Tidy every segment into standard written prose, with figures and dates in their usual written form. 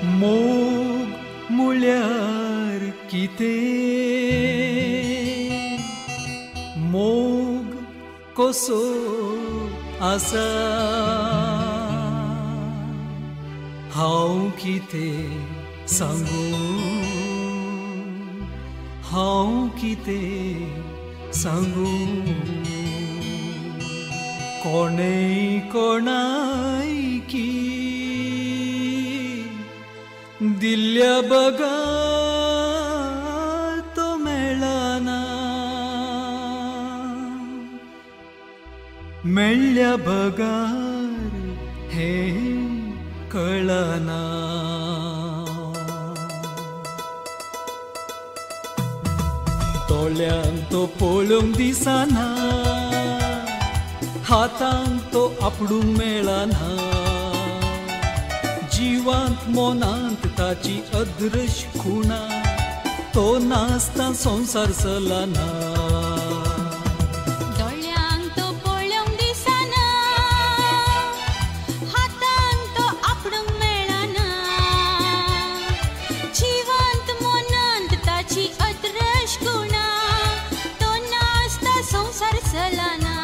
मोग म्हळ्यार कितें मोग कसो आसा हांव कितें सांगू हांव कितें सांगू कोणेय कोणाय की दिल्ल्या बगा तो मेळना मेळ्ळ्या बगार हें कळना दोळ्यांक तो पळोवंक दिसना हातांक तो आपडूंक मेळना जिवांत मोनांत ताची अदृश खुणा तो नासता संसार चलना दोळ्यांक तो पळोवंक दिसना हातांक तो आपडूंक मेळना जिवांत मोनांत ताची अदृश खुणा तो नासता संसार चलना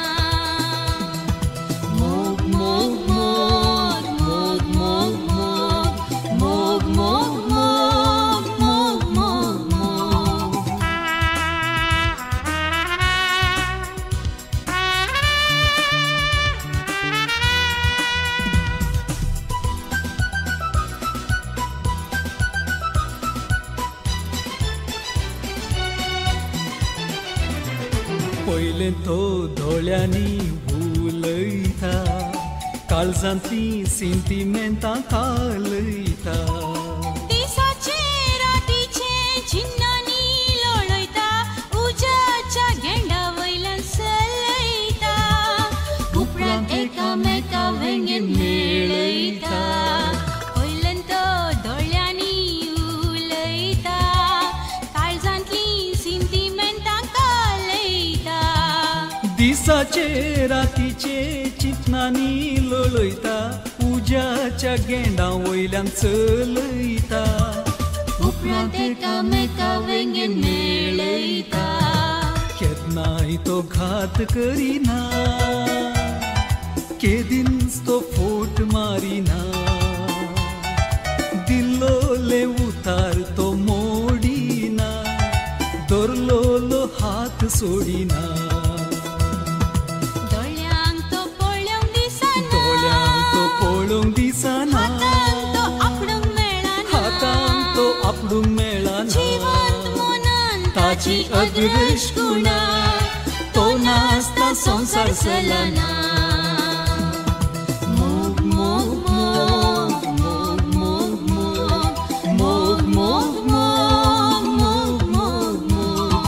पयले तो दोळ्यांनी उलयता काळजांतली सेंटिमेंटां कालयता दिसाचे रातीचे चिन्नांनी लोळयता उज्याच्या गेंडा वयल्यान चलयता उपरांत एकामेका वेंगेन मेळयता पयलें तो दोळ्यांनी उलयता काळजांतली सेंटिमेंटां कालयता दिसाचे रातीचे चिंतनांनी लोळयता उज्याच्या गेंडा वयल्यान चलयता उपरांत एकामेका वेंगेन मेळयता केन्नाय तो घात करिना केदींच तो फोट मारिना दिल्लोले उतार तो मोडिना दोरलोलो हात सोडिना पळोवंक दिसना हातांक तो आपडूंक मेळना ताची अदृश खुणा तो नासता संसार चलना मोग मोग मोग मोग मोग मोग मोग मोग मोग मोग मोग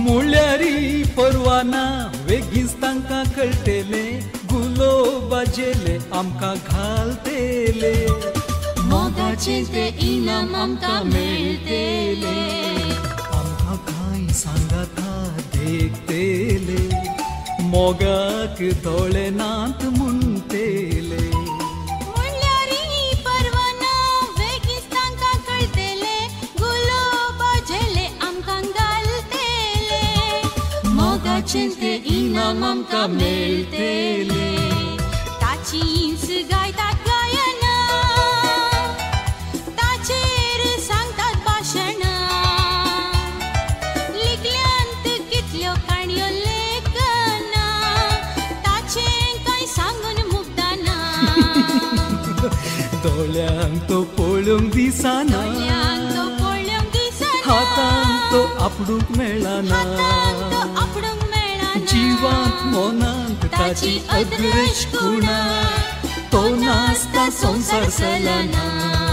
मुळ्यारी परवाना वेगीच तांकां कळटेले गुलो बाजेले आमकां घालतेले मोगाचे ते इनाम आमकां मेळटेले आमकां कांय सांगाता देखतेले मोगाक दोळे नात म्हणटेले ते इनाम आमकां मेळटेले ताचीच गायतात गायना ताचेर सांगतात भाशणां लिखल्यांत कितल्यो काणयो लेखना ताचें कांय सांगून मुक्ताना दोळ्यांक तो पळोवंक दिसना हातांक तो आपडूंक मेळना जिवांत मोनांत ताची अदृश खुणा तो नासता संसार चलना